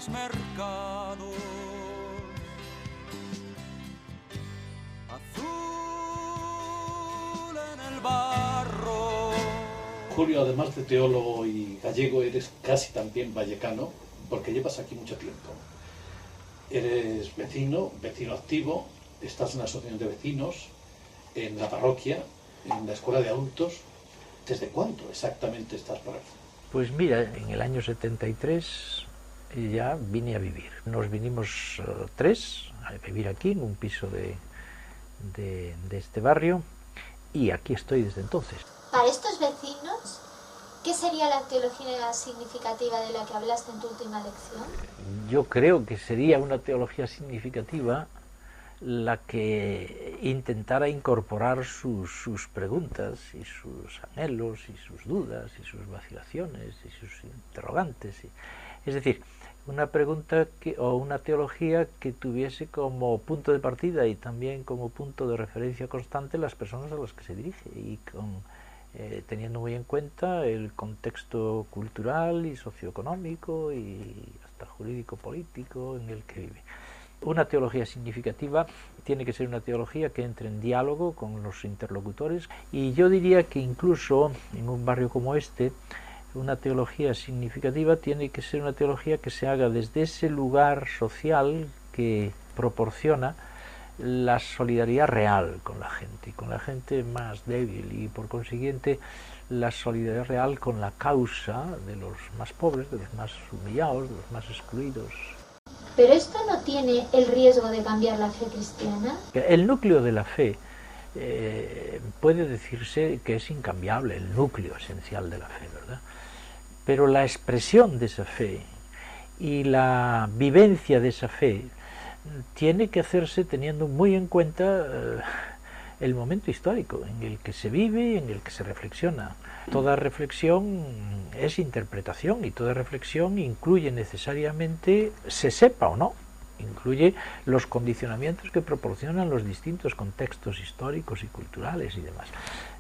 los mercados. Azul en el barro. Julio, además de teólogo y gallego, eres casi también vallecano, porque llevas aquí mucho tiempo. Eres vecino activo, estás en la asociación de vecinos, en la parroquia, en la escuela de adultos. ¿Desde cuándo exactamente estás por aquí? Pues mira, en el año 73 ya vine a vivir. Nos vinimos tres a vivir aquí, en un piso de este barrio, y aquí estoy desde entonces. Para estos vecinos, ¿qué sería la teología significativa de la que hablaste en tu última lección? Yo creo que sería una teología significativa la que intentara incorporar sus preguntas y sus anhelos y sus dudas y sus vacilaciones y sus interrogantes. Es decir, una pregunta o una teología que tuviese como punto de partida y también como punto de referencia constante las personas a las que se dirige y teniendo muy en cuenta el contexto cultural y socioeconómico y hasta jurídico-político en el que vive. Una teología significativa tiene que ser una teología que entre en diálogo con los interlocutores, y yo diría que incluso en un barrio como este, una teología significativa tiene que ser una teología que se haga desde ese lugar social que proporciona la solidaridad real con la gente más débil, y por consiguiente la solidaridad real con la causa de los más pobres, de los más humillados, de los más excluidos. ¿Pero esto no tiene el riesgo de cambiar la fe cristiana? El núcleo de la fe puede decirse que es incambiable, el núcleo esencial de la fe, ¿verdad? Pero la expresión de esa fe y la vivencia de esa fe tiene que hacerse teniendo muy en cuenta el momento histórico en el que se vive y en el que se reflexiona. Toda reflexión es interpretación, y toda reflexión incluye necesariamente, se sepa o no, incluye los condicionamientos que proporcionan los distintos contextos históricos y culturales y demás.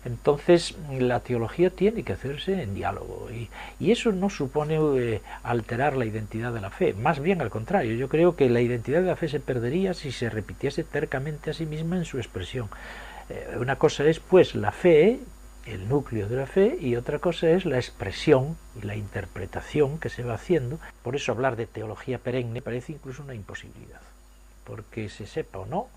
Entonces la teología tiene que hacerse en diálogo, y eso no supone alterar la identidad de la fe, más bien al contrario. Yo creo que la identidad de la fe se perdería si se repitiese tercamente a sí misma en su expresión. Una cosa es pues la fe, el núcleo de la fe, y otra cosa es la expresión y la interpretación que se va haciendo. Por eso hablar de teología perenne parece incluso una imposibilidad, porque se sepa o no,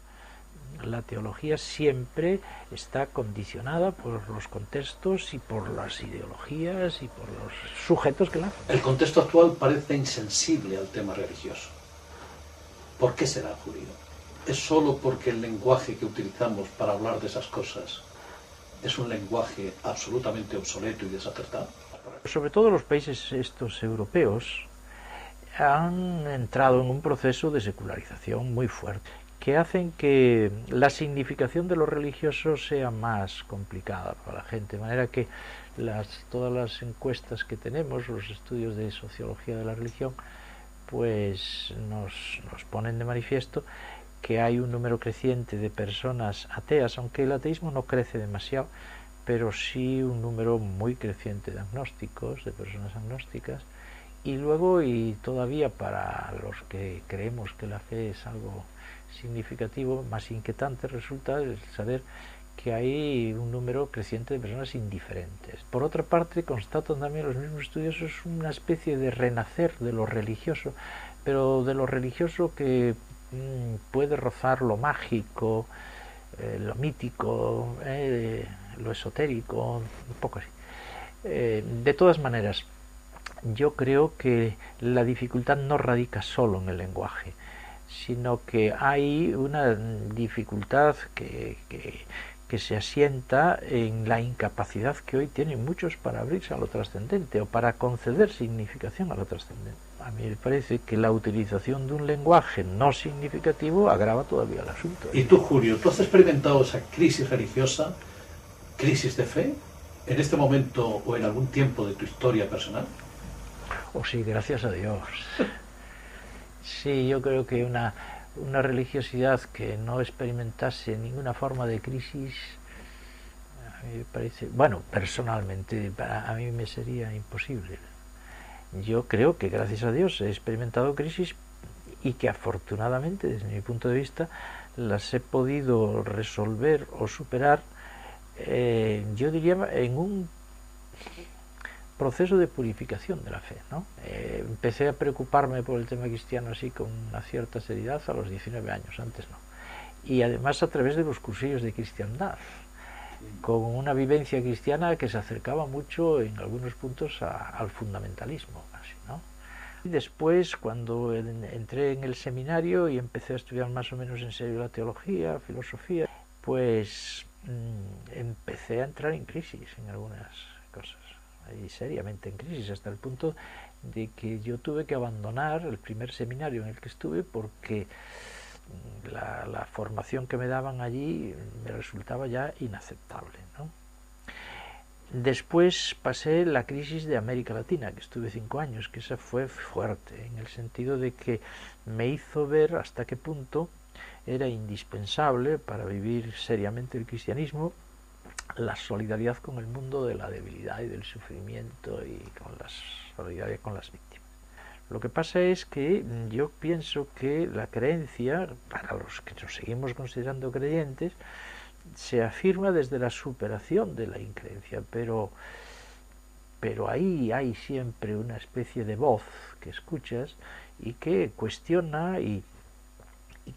la teología siempre está condicionada por los contextos y por las ideologías y por los sujetos que la hacen. El contexto actual parece insensible al tema religioso. ¿Por qué será, Julio? ¿Es solo porque el lenguaje que utilizamos para hablar de esas cosas es un lenguaje absolutamente obsoleto y desacertado? Sobre todo los países estos europeos han entrado en un proceso de secularización muy fuerte, que hacen que la significación de lo religioso sea más complicada para la gente, de manera que todas las encuestas que tenemos, los estudios de sociología de la religión, pues nos ponen de manifiesto que hay un número creciente de personas ateas, aunque el ateísmo no crece demasiado, pero sí un número muy creciente de agnósticos, de personas agnósticas, y luego, y todavía para los que creemos que la fe es algo significativo, más inquietante resulta el saber que hay un número creciente de personas indiferentes. Por otra parte, constatan también los mismos estudiosos una especie de renacer de lo religioso, pero de lo religioso que puede rozar lo mágico, lo mítico, lo esotérico, un poco así. De todas maneras, yo creo que la dificultad no radica solo en el lenguaje, sino que hay una dificultad que se asienta en la incapacidad que hoy tienen muchos para abrirse a lo trascendente o para conceder significación a lo trascendente. A mí me parece que la utilización de un lenguaje no significativo agrava todavía el asunto. ¿Y tú, Julio, tú has experimentado esa crisis religiosa, crisis de fe, en este momento o en algún tiempo de tu historia personal? Oh, sí, gracias a Dios. Sí, yo creo que una religiosidad que no experimentase ninguna forma de crisis, a mí me parece, bueno, personalmente, a mí me sería imposible. Yo creo que gracias a Dios he experimentado crisis y que afortunadamente, desde mi punto de vista, las he podido resolver o superar, yo diría, en un proceso de purificación de la fe, ¿no? Empecé a preocuparme por el tema cristiano así con una cierta seriedad a los 19 años, antes no. Y además a través de los cursillos de cristiandad, con una vivencia cristiana que se acercaba mucho en algunos puntos al fundamentalismo, casi, ¿no? Y después, cuando entré en el seminario y empecé a estudiar más o menos en serio la teología, filosofía, pues empecé a entrar en crisis en algunas cosas, y seriamente en crisis, hasta el punto de que yo tuve que abandonar el primer seminario en el que estuve porque la formación que me daban allí me resultaba ya inaceptable, ¿no? Después pasé la crisis de América Latina, que estuve 5 años, que esa fue fuerte, en el sentido de que me hizo ver hasta qué punto era indispensable para vivir seriamente el cristianismo la solidaridad con el mundo de la debilidad y del sufrimiento y con la solidaridad con las víctimas. Lo que pasa es que yo pienso que la creencia, para los que nos seguimos considerando creyentes, se afirma desde la superación de la increencia, pero ahí hay siempre una especie de voz que escuchas y que cuestiona y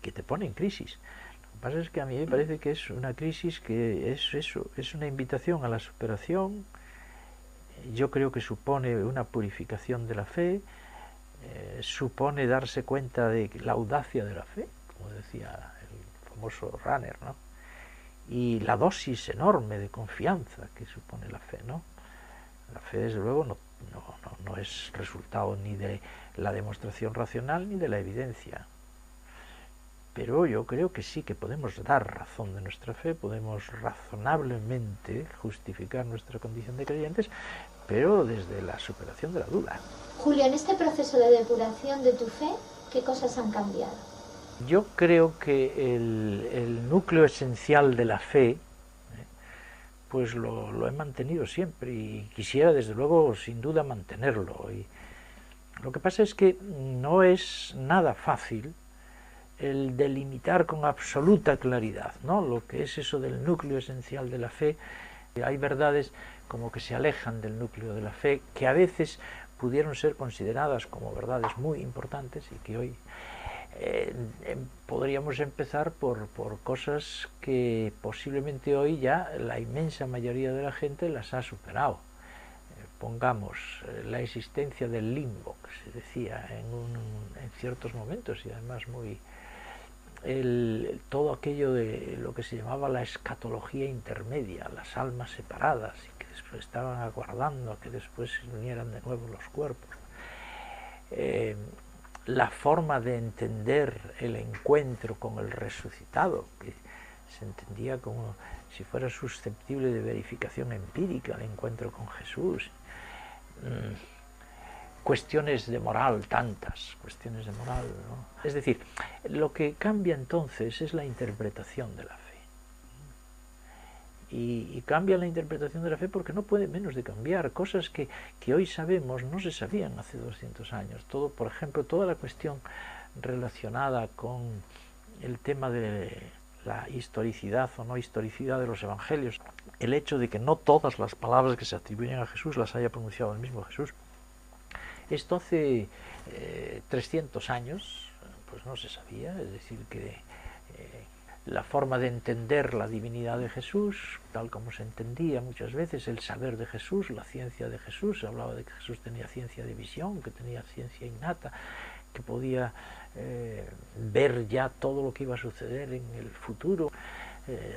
que te pone en crisis. Lo que pasa es que a mí me parece que es una crisis que es eso, es una invitación a la superación. Yo creo que supone una purificación de la fe, supone darse cuenta de la audacia de la fe, como decía el famoso Runner, ¿no? Y la dosis enorme de confianza que supone la fe, ¿no? La fe, desde luego, no es resultado ni de la demostración racional ni de la evidencia. Pero yo creo que sí que podemos dar razón de nuestra fe, podemos razonablemente justificar nuestra condición de creyentes, pero desde la superación de la duda. Julio, en este proceso de depuración de tu fe, ¿qué cosas han cambiado? Yo creo que el núcleo esencial de la fe, pues lo he mantenido siempre y quisiera, desde luego, sin duda, mantenerlo. Y lo que pasa es que no es nada fácil el delimitar con absoluta claridad, ¿no?, lo que es eso del núcleo esencial de la fe. Hay verdades como que se alejan del núcleo de la fe, que a veces pudieron ser consideradas como verdades muy importantes y que hoy podríamos empezar por cosas que posiblemente hoy ya la inmensa mayoría de la gente las ha superado. Pongamos la existencia del limbo, que se decía en ciertos momentos, y además muy todo aquello de lo que se llamaba la escatología intermedia, las almas separadas y que después estaban aguardando a que después se unieran de nuevo los cuerpos. La forma de entender el encuentro con el resucitado, que se entendía como si fuera susceptible de verificación empírica el encuentro con Jesús. Cuestiones de moral, tantas cuestiones de moral, ¿no? Es decir, lo que cambia entonces es la interpretación de la fe. Y cambia la interpretación de la fe porque no puede menos de cambiar. Cosas que hoy sabemos no se sabían hace 200 años. Todo, por ejemplo, toda la cuestión relacionada con el tema de la historicidad o no historicidad de los evangelios, el hecho de que no todas las palabras que se atribuyen a Jesús las haya pronunciado el mismo Jesús. Esto hace 300 años pues no se sabía, es decir, que la forma de entender la divinidad de Jesús, tal como se entendía muchas veces, el saber de Jesús, la ciencia de Jesús, se hablaba de que Jesús tenía ciencia de visión, que tenía ciencia innata, que podía ver ya todo lo que iba a suceder en el futuro.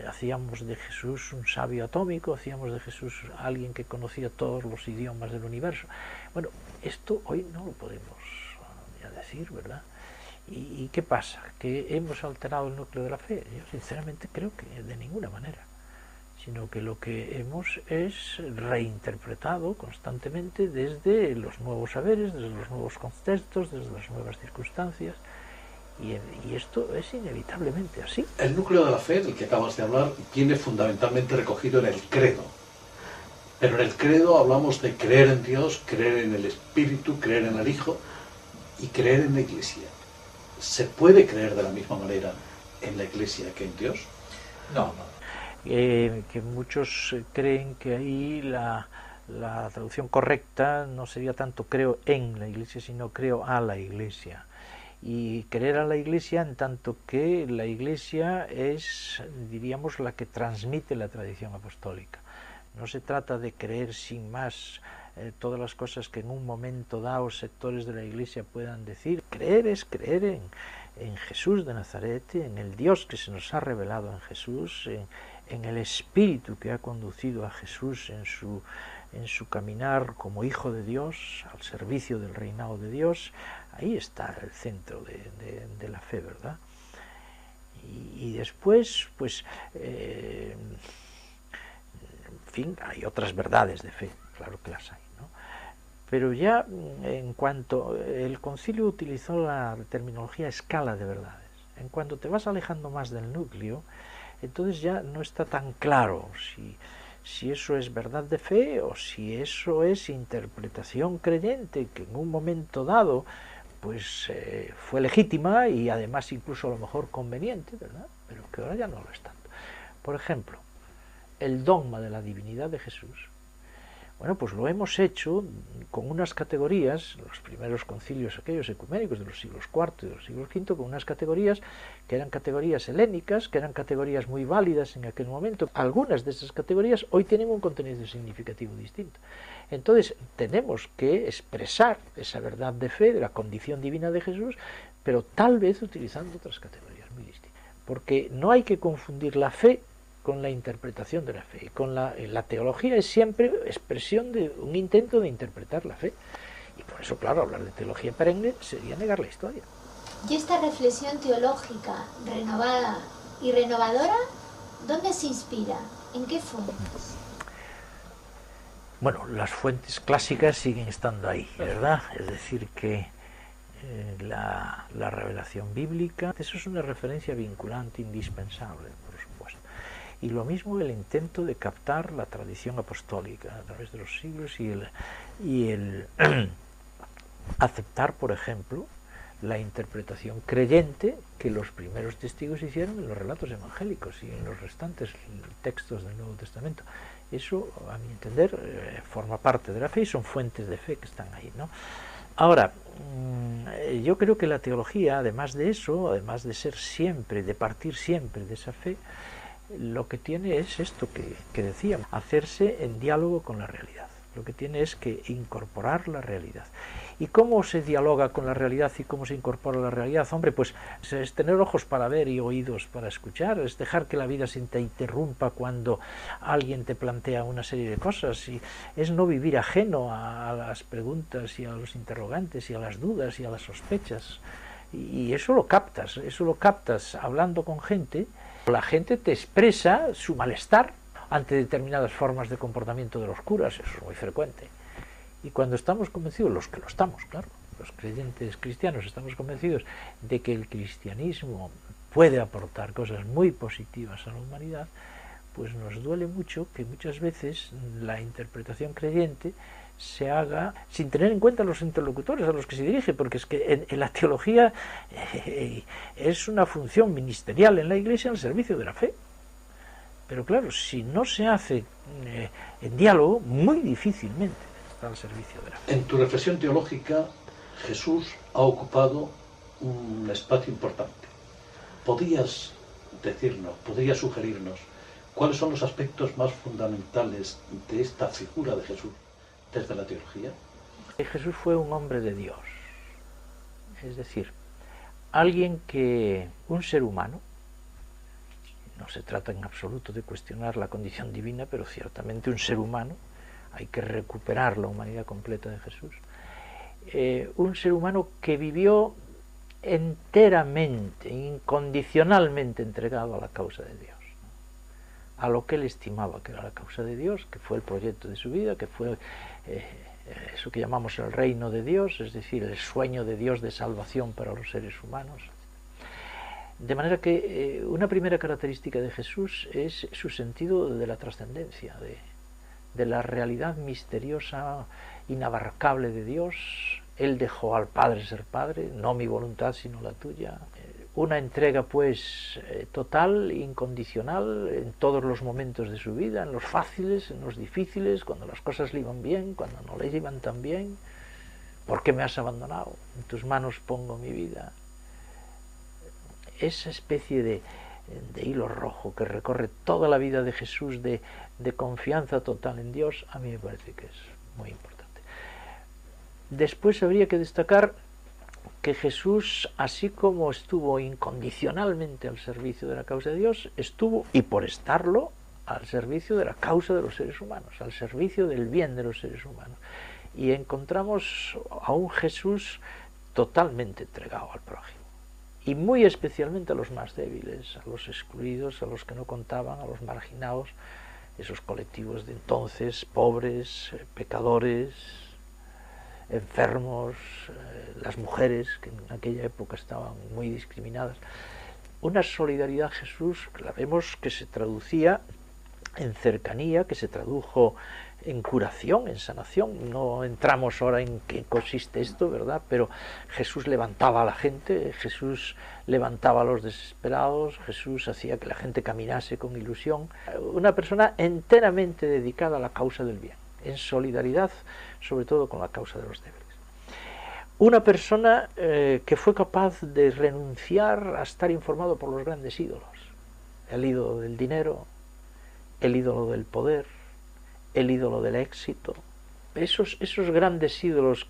Hacíamos de Jesús un sabio atómico, hacíamos de Jesús alguien que conocía todos los idiomas del universo. Bueno, esto hoy no lo podemos ya decir, ¿verdad? ¿Y qué pasa? ¿Que hemos alterado el núcleo de la fe? Yo sinceramente creo que de ninguna manera, sino que lo que hemos es reinterpretado constantemente desde los nuevos saberes, desde los nuevos contextos, desde las nuevas circunstancias, y esto es inevitablemente así. El núcleo de la fe del que acabas de hablar viene fundamentalmente recogido en el credo. Pero en el credo hablamos de creer en Dios, creer en el Espíritu, creer en el Hijo y creer en la Iglesia. ¿Se puede creer de la misma manera en la Iglesia que en Dios? No. Que muchos creen que ahí la traducción correcta no sería tanto creo en la Iglesia, sino creo a la Iglesia. Y creer a la Iglesia en tanto que la Iglesia es, diríamos, la que transmite la tradición apostólica. No se trata de creer sin más todas las cosas que en un momento dado sectores de la Iglesia puedan decir. Creer es creer en Jesús de Nazaret, en el Dios que se nos ha revelado en Jesús, en el Espíritu que ha conducido a Jesús en su caminar como Hijo de Dios, al servicio del reinado de Dios. Ahí está el centro de la fe, ¿verdad? Y después, pues, en fin, hay otras verdades de fe, claro que las hay, ¿no? Pero ya en cuanto el concilio utilizó la terminología escala de verdades, en cuanto te vas alejando más del núcleo, entonces ya no está tan claro si eso es verdad de fe o si eso es interpretación creyente que en un momento dado pues fue legítima y además incluso a lo mejor conveniente, ¿verdad? Pero que ahora ya no lo es tanto. Por ejemplo, el dogma de la divinidad de Jesús. Bueno, pues lo hemos hecho con unas categorías, los primeros concilios aquellos ecuménicos de los siglos IV y de los siglos V, con unas categorías que eran categorías helénicas, que eran categorías muy válidas en aquel momento. Algunas de esas categorías hoy tienen un contenido significativo distinto. Entonces tenemos que expresar esa verdad de fe, de la condición divina de Jesús, pero tal vez utilizando otras categorías muy distintas. Porque no hay que confundir la fe con la interpretación de la fe. Con la teología es siempre expresión de un intento de interpretar la fe. Y por eso, claro, hablar de teología perenne sería negar la historia. ¿Y esta reflexión teológica, renovada y renovadora, dónde se inspira? ¿En qué fuentes? Bueno, las fuentes clásicas siguen estando ahí, ¿verdad? Es decir, que la revelación bíblica, eso es una referencia vinculante indispensable, por supuesto. Y lo mismo el intento de captar la tradición apostólica a través de los siglos y el aceptar, por ejemplo, la interpretación creyente que los primeros testigos hicieron en los relatos evangélicos y en los restantes textos del Nuevo Testamento. Eso, a mi entender, forma parte de la fe y son fuentes de fe que están ahí, ¿no? Ahora, yo creo que la teología, además de eso, además de ser siempre, de partir siempre de esa fe, lo que tiene es esto que decíamos, hacerse en diálogo con la realidad. Lo que tiene es que incorporar la realidad. ¿Y cómo se dialoga con la realidad y cómo se incorpora la realidad? Hombre, pues es tener ojos para ver y oídos para escuchar, es dejar que la vida se te interrumpa cuando alguien te plantea una serie de cosas, y es no vivir ajeno a las preguntas y a los interrogantes y a las dudas y a las sospechas. Y eso lo captas hablando con gente. La gente te expresa su malestar ante determinadas formas de comportamiento de los curas, eso es muy frecuente. Y cuando estamos convencidos, los que lo estamos, claro, los creyentes cristianos estamos convencidos de que el cristianismo puede aportar cosas muy positivas a la humanidad, pues nos duele mucho que muchas veces la interpretación creyente se haga sin tener en cuenta los interlocutores a los que se dirige, porque es que en la teología es una función ministerial en la Iglesia al servicio de la fe. Pero claro, si no se hace en diálogo, muy difícilmente está al servicio de la fe. En tu reflexión teológica, Jesús ha ocupado un espacio importante. ¿Podrías decirnos, podrías sugerirnos cuáles son los aspectos más fundamentales de esta figura de Jesús desde la teología? Jesús fue un hombre de Dios, es decir, un ser humano. No se trata en absoluto de cuestionar la condición divina, pero ciertamente un ser humano, hay que recuperar la humanidad completa de Jesús. Un ser humano que vivió enteramente, incondicionalmente entregado a la causa de Dios, a lo que él estimaba que era la causa de Dios, que fue el proyecto de su vida, que fue eso que llamamos el reino de Dios, es decir, el sueño de Dios de salvación para los seres humanos. De manera que una primera característica de Jesús es su sentido de la trascendencia, de la realidad misteriosa, inabarcable de Dios. Él dejó al Padre ser Padre, no mi voluntad sino la tuya. Una entrega pues total, incondicional, en todos los momentos de su vida, en los fáciles, en los difíciles, cuando las cosas le iban bien, cuando no le iban tan bien. ¿Por qué me has abandonado? En tus manos pongo mi vida. Esa especie de hilo rojo que recorre toda la vida de Jesús, de confianza total en Dios, a mí me parece que es muy importante. Después habría que destacar que Jesús, así como estuvo incondicionalmente al servicio de la causa de Dios, estuvo, y por estarlo, al servicio de la causa de los seres humanos, al servicio del bien de los seres humanos. Y encontramos a un Jesús totalmente entregado al prójimo, y muy especialmente a los más débiles, a los excluidos, a los que no contaban, a los marginados, esos colectivos de entonces, pobres, pecadores, enfermos, las mujeres, que en aquella época estaban muy discriminadas. Una solidaridad Jesús, que la vemos que se traducía en cercanía, que se tradujo en curación, en sanación. No entramos ahora en qué consiste esto, ¿verdad? Pero Jesús levantaba a la gente, Jesús levantaba a los desesperados, Jesús hacía que la gente caminase con ilusión. Una persona enteramente dedicada a la causa del bien, en solidaridad sobre todo con la causa de los débiles. Una persona que fue capaz de renunciar a estar informado por los grandes ídolos, el ídolo del dinero, el ídolo del poder, el ídolo del éxito, esos grandes ídolos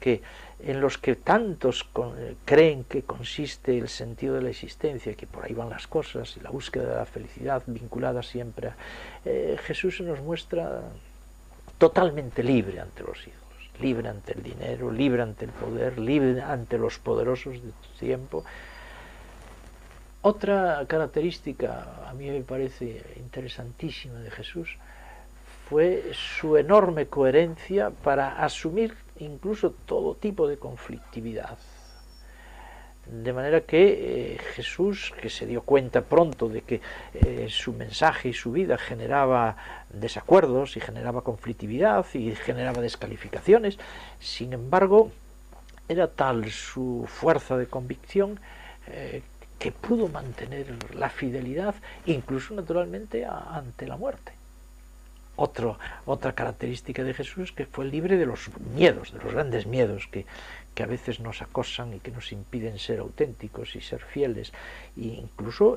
en los que tantos creen que consiste el sentido de la existencia, que por ahí van las cosas, y la búsqueda de la felicidad vinculada siempre a... Jesús se nos muestra totalmente libre ante los ídolos, libre ante el dinero, libre ante el poder, libre ante los poderosos de tu tiempo. Otra característica a mí me parece interesantísima de Jesús fue su enorme coherencia para asumir incluso todo tipo de conflictividad. De manera que Jesús, que se dio cuenta pronto de que su mensaje y su vida generaba desacuerdos y generaba conflictividad y generaba descalificaciones, sin embargo, era tal su fuerza de convicción que pudo mantener la fidelidad, incluso naturalmente ante la muerte. Otra característica de Jesús, que fue libre de los miedos, de los grandes miedos que a veces nos acosan y que nos impiden ser auténticos y ser fieles. E incluso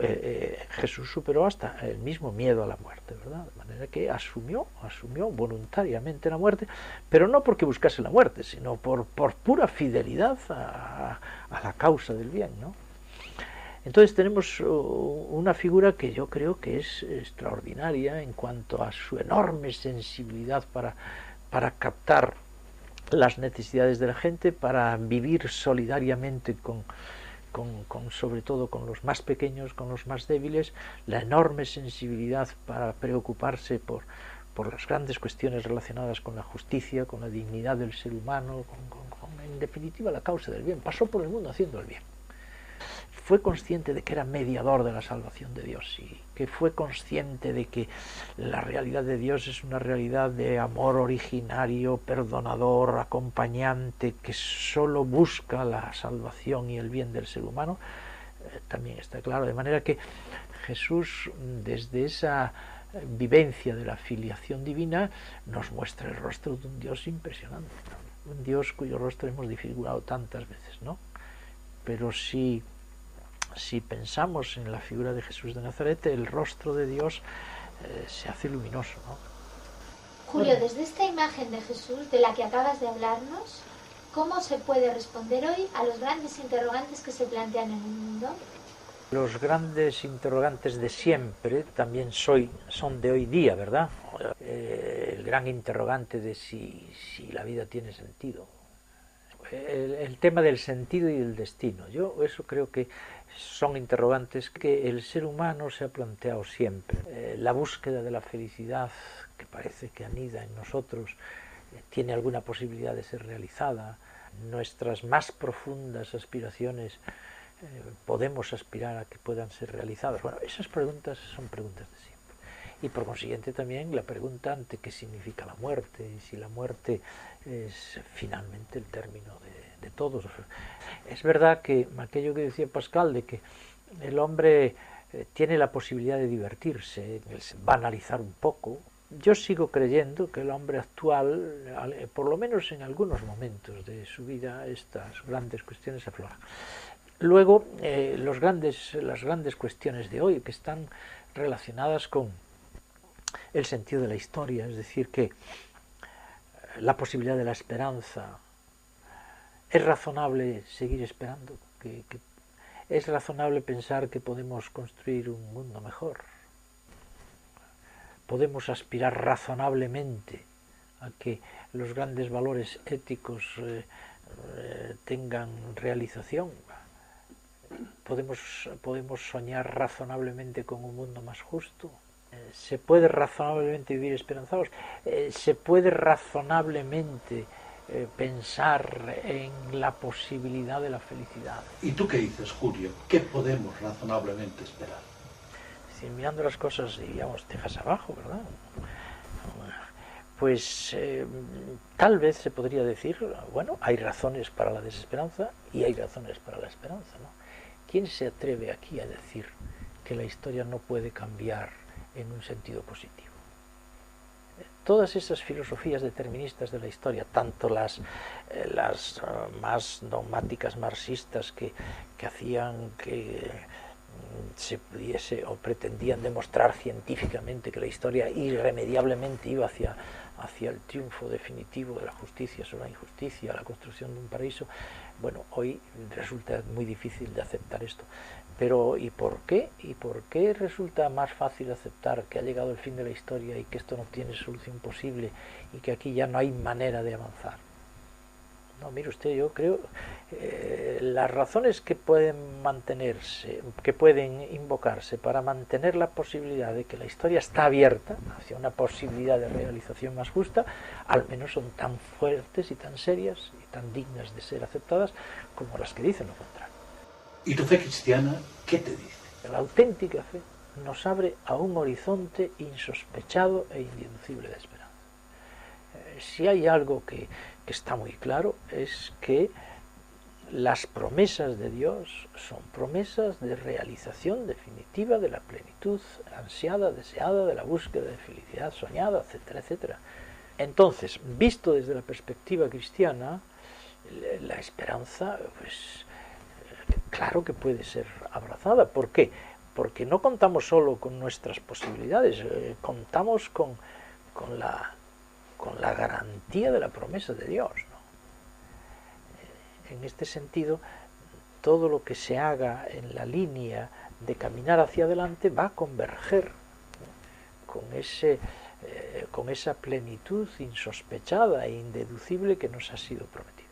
Jesús superó hasta el mismo miedo a la muerte, ¿verdad? De manera que asumió voluntariamente la muerte, pero no porque buscase la muerte, sino por pura fidelidad a la causa del bien, ¿no? Entonces tenemos una figura que yo creo que es extraordinaria en cuanto a su enorme sensibilidad para captar las necesidades de la gente, para vivir solidariamente sobre todo con los más pequeños, con los más débiles, la enorme sensibilidad para preocuparse por las grandes cuestiones relacionadas con la justicia, con la dignidad del ser humano, en definitiva la causa del bien. Pasó por el mundo haciendo el bien. Fue consciente de que era mediador de la salvación de Dios y que fue consciente de que la realidad de Dios es una realidad de amor originario, perdonador, acompañante, que solo busca la salvación y el bien del ser humano. También está claro, de manera que Jesús, desde esa vivencia de la filiación divina, nos muestra el rostro de un Dios impresionante, ¿no? Un Dios cuyo rostro hemos disfigurado tantas veces, ¿no? Pero si pensamos en la figura de Jesús de Nazaret, el rostro de Dios se hace luminoso, ¿no? Julio, desde esta imagen de Jesús de la que acabas de hablarnos, ¿cómo se puede responder hoy a los grandes interrogantes que se plantean en el mundo? Los grandes interrogantes de siempre también son de hoy día, ¿verdad? El gran interrogante de si la vida tiene sentido. El tema del sentido y del destino. Yo eso creo que son interrogantes que el ser humano se ha planteado siempre. La búsqueda de la felicidad, que parece que anida en nosotros, tiene alguna posibilidad de ser realizada. Nuestras más profundas aspiraciones podemos aspirar a que puedan ser realizadas. Bueno, esas preguntas son preguntas de siempre. y por consiguiente también la pregunta ante qué significa la muerte y si la muerte es finalmente el término de todos. Es verdad que aquello que decía Pascal de que el hombre tiene la posibilidad de divertirse, banalizar un poco. Yo sigo creyendo que el hombre actual, por lo menos en algunos momentos de su vida, estas grandes cuestiones afloran. Luego, las grandes cuestiones de hoy que están relacionadas con el sentido de la historia, es decir, que la posibilidad de la esperanza, es razonable seguir esperando, que es razonable pensar que podemos construir un mundo mejor, podemos aspirar razonablemente a que los grandes valores éticos tengan realización. Podemos soñar razonablemente con un mundo más justo. Se puede razonablemente vivir esperanzados. Se puede razonablemente pensar en la posibilidad de la felicidad. ¿Y tú qué dices, Julio? ¿Qué podemos razonablemente esperar? Si mirando las cosas, digamos, tejas abajo, ¿verdad? Pues tal vez se podría decir, bueno, hay razones para la desesperanza y hay razones para la esperanza, ¿no? ¿Quién se atreve aquí a decir que la historia no puede cambiar en un sentido positivo? Todas esas filosofías deterministas de la historia, tanto las más dogmáticas marxistas que hacían que se pudiese o pretendían demostrar científicamente que la historia irremediablemente iba hacia el triunfo definitivo de la justicia sobre la injusticia, la construcción de un paraíso, bueno, hoy resulta muy difícil de aceptar esto. Pero ¿y por qué? ¿Y por qué resulta más fácil aceptar que ha llegado el fin de la historia y que esto no tiene solución posible y que aquí ya no hay manera de avanzar? No, mire usted, yo creo las razones que pueden mantenerse, que pueden invocarse para mantener la posibilidad de que la historia está abierta hacia una posibilidad de realización más justa, al menos son tan fuertes y tan serias y tan dignas de ser aceptadas como las que dicen lo contrario. ¿Y tu fe cristiana qué te dice? La auténtica fe nos abre a un horizonte insospechado e indeducible de esperanza. Si hay algo que está muy claro es que las promesas de Dios son promesas de realización definitiva de la plenitud ansiada, deseada, de la búsqueda de felicidad soñada, etcétera, etcétera. Entonces, visto desde la perspectiva cristiana, la esperanza, pues, claro que puede ser abrazada. ¿Por qué? Porque no contamos solo con nuestras posibilidades, contamos con la garantía de la promesa de Dios, ¿no? En este sentido, todo lo que se haga en la línea de caminar hacia adelante va a converger, ¿no? con esa plenitud insospechada e indeducible que nos ha sido prometida.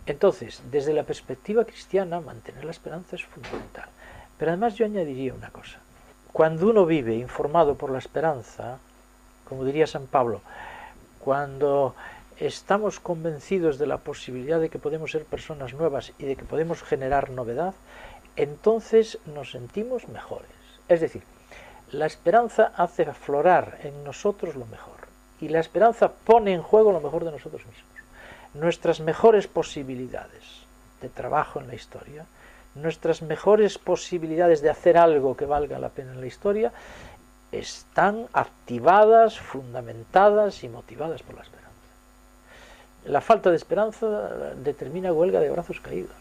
Entonces, desde la perspectiva cristiana, mantener la esperanza es fundamental. Pero además yo añadiría una cosa. Cuando uno vive informado por la esperanza, como diría San Pablo, cuando estamos convencidos de la posibilidad de que podemos ser personas nuevas y de que podemos generar novedad, entonces nos sentimos mejores. Es decir, la esperanza hace aflorar en nosotros lo mejor y la esperanza pone en juego lo mejor de nosotros mismos. Nuestras mejores posibilidades de trabajo en la historia, nuestras mejores posibilidades de hacer algo que valga la pena en la historia, están activadas, fundamentadas y motivadas por la esperanza. La falta de esperanza determina huelga de brazos caídos.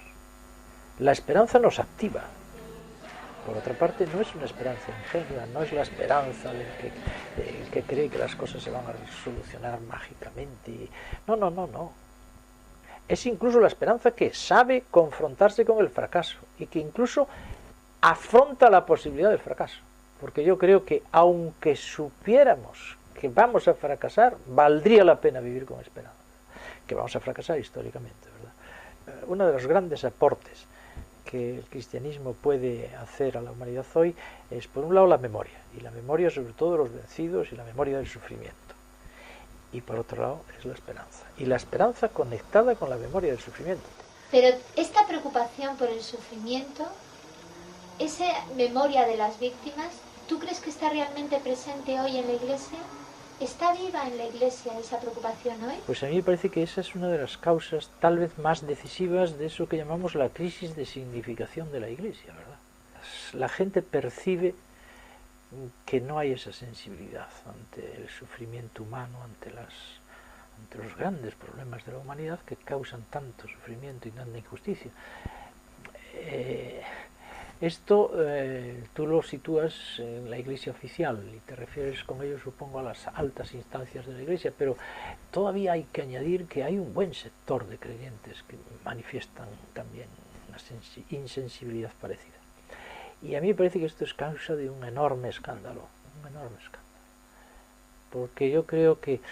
La esperanza nos activa. Por otra parte, no es una esperanza ingenua, no es la esperanza del que cree que las cosas se van a solucionar mágicamente. No. Es incluso la esperanza que sabe confrontarse con el fracaso y que incluso afronta la posibilidad del fracaso. Porque yo creo que aunque supiéramos que vamos a fracasar, valdría la pena vivir con esperanza. Que vamos a fracasar históricamente, ¿verdad? Uno de los grandes aportes que el cristianismo puede hacer a la humanidad hoy es, por un lado, la memoria, y la memoria sobre todo de los vencidos y la memoria del sufrimiento. Y por otro lado es la esperanza, y la esperanza conectada con la memoria del sufrimiento. Pero esta preocupación por el sufrimiento, esa memoria de las víctimas, ¿Tú crees que está realmente presente hoy en la Iglesia? ¿Está viva en la Iglesia esa preocupación hoy? Pues a mí me parece que esa es una de las causas tal vez más decisivas de eso que llamamos la crisis de significación de la Iglesia, ¿verdad? La gente percibe que no hay esa sensibilidad ante el sufrimiento humano, ante los grandes problemas de la humanidad que causan tanto sufrimiento y tanta injusticia. Esto tú lo sitúas en la Iglesia oficial y te refieres con ello, supongo, a las altas instancias de la Iglesia, pero todavía hay que añadir que hay un buen sector de creyentes que manifiestan también una insensibilidad parecida. Y a mí me parece que esto es causa de un enorme escándalo, porque yo creo que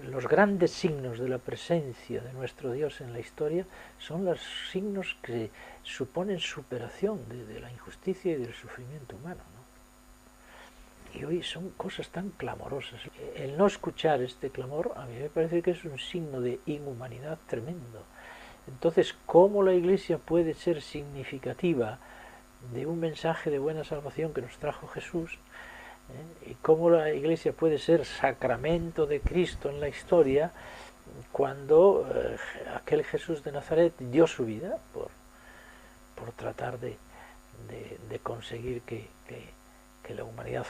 los grandes signos de la presencia de nuestro Dios en la historia son los signos que suponen superación de la injusticia y del sufrimiento humano, ¿no? Y hoy son cosas tan clamorosas. El no escuchar este clamor a mí me parece que es un signo de inhumanidad tremendo. Entonces, ¿cómo la Iglesia puede ser significativa de un mensaje de buena salvación que nos trajo Jesús? Y cómo la Iglesia puede ser sacramento de Cristo en la historia cuando aquel Jesús de Nazaret dio su vida por tratar de conseguir que la humanidad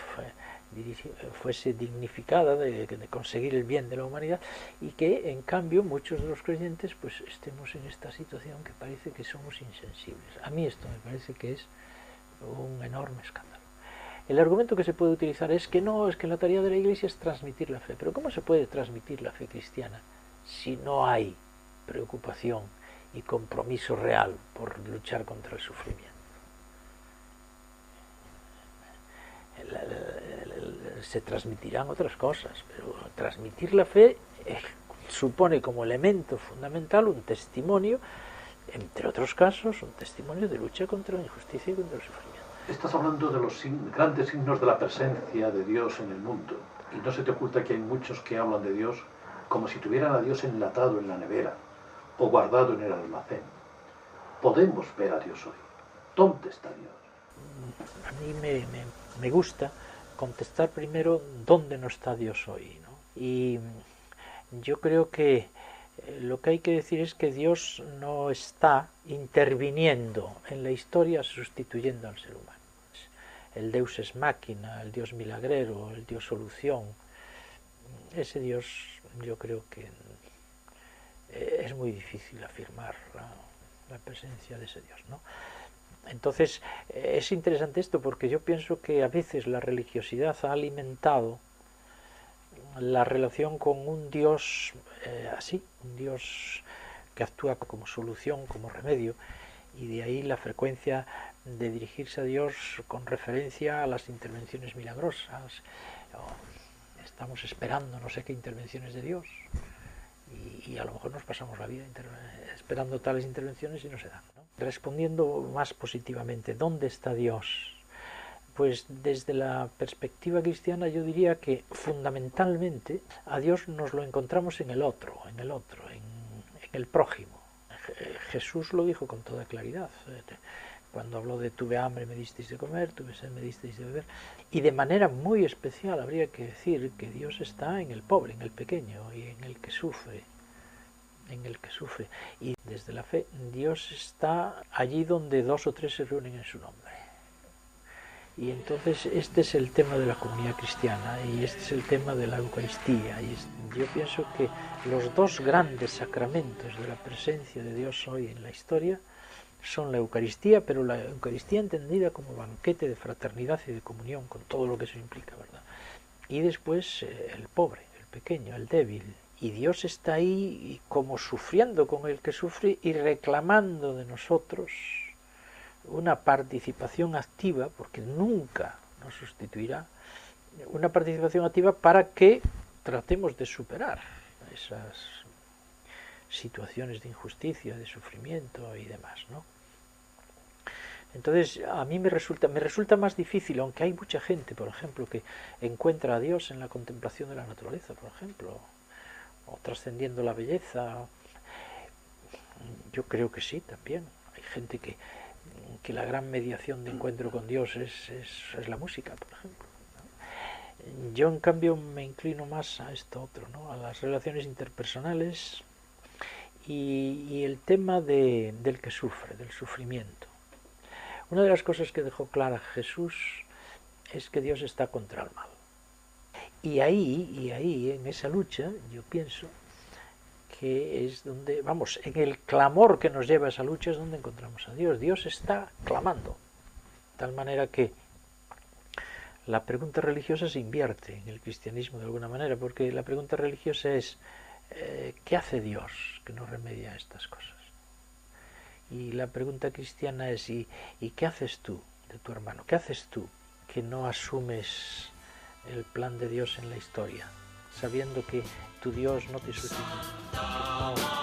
fuese dignificada, de conseguir el bien de la humanidad, y que en cambio muchos de los creyentes pues estemos en esta situación que parece que somos insensibles. A mí esto me parece que es un enorme escándalo. El argumento que se puede utilizar es que no, es que la tarea de la Iglesia es transmitir la fe. Pero ¿cómo se puede transmitir la fe cristiana si no hay preocupación y compromiso real por luchar contra el sufrimiento? Se transmitirán otras cosas, pero transmitir la fe supone como elemento fundamental un testimonio, entre otros casos, un testimonio de lucha contra la injusticia y contra el sufrimiento. Estás hablando de los grandes signos de la presencia de Dios en el mundo, y no se te oculta que hay muchos que hablan de Dios como si tuvieran a Dios enlatado en la nevera o guardado en el almacén. Podemos ver a Dios hoy. ¿Dónde está Dios? A mí me gusta contestar primero dónde no está Dios hoy, ¿no? Y yo creo que lo que hay que decir es que Dios no está interviniendo en la historia sustituyendo al ser humano. El Deus ex machina, el Dios milagrero, el Dios solución. Ese Dios yo creo que es muy difícil afirmar la presencia de ese Dios, ¿no? Entonces es interesante esto porque yo pienso que a veces la religiosidad ha alimentado la relación con un Dios así, un Dios que actúa como solución, como remedio, y de ahí la frecuencia de dirigirse a Dios con referencia a las intervenciones milagrosas. Estamos esperando no sé qué intervenciones de Dios y a lo mejor nos pasamos la vida esperando tales intervenciones y no se dan, ¿no? Respondiendo más positivamente, ¿dónde está Dios? Pues desde la perspectiva cristiana yo diría que fundamentalmente a Dios nos lo encontramos en el otro, en el prójimo. Jesús lo dijo con toda claridad. Cuando habló de tuve hambre me disteis de comer, tuve sed me disteis de beber. Y de manera muy especial habría que decir que Dios está en el pobre, en el pequeño y en el que sufre. Y desde la fe Dios está allí donde dos o tres se reúnen en su nombre. Y entonces este es el tema de la comunidad cristiana y este es el tema de la Eucaristía. Y yo pienso que los dos grandes sacramentos de la presencia de Dios hoy en la historia son la Eucaristía, pero la Eucaristía entendida como banquete de fraternidad y de comunión, con todo lo que eso implica, ¿verdad? Y después el pobre, el pequeño, el débil. Y Dios está ahí como sufriendo con el que sufre y reclamando de nosotros una participación activa, porque nunca nos sustituirá, una participación activa para que tratemos de superar esas situaciones de injusticia, de sufrimiento y demás, ¿no? Entonces a mí me resulta más difícil, aunque hay mucha gente, por ejemplo, que encuentra a Dios en la contemplación de la naturaleza, por ejemplo, o trascendiendo la belleza. Yo creo que sí, también. Hay gente que la gran mediación de encuentro con Dios es la música, por ejemplo. Yo en cambio me inclino más a esto otro, ¿no? A las relaciones interpersonales y el tema del que sufre, del sufrimiento. Una de las cosas que dejó clara Jesús es que Dios está contra el mal. Y ahí, en esa lucha, yo pienso que es donde, vamos, en el clamor que nos lleva a esa lucha es donde encontramos a Dios. Dios está clamando, de tal manera que la pregunta religiosa se invierte en el cristianismo de alguna manera, porque la pregunta religiosa es ¿qué hace Dios que no remedia estas cosas? Y la pregunta cristiana es ¿y qué haces tú de tu hermano? ¿Qué haces tú que no asumes el plan de Dios en la historia, sabiendo que tu Dios no te sustituye, que no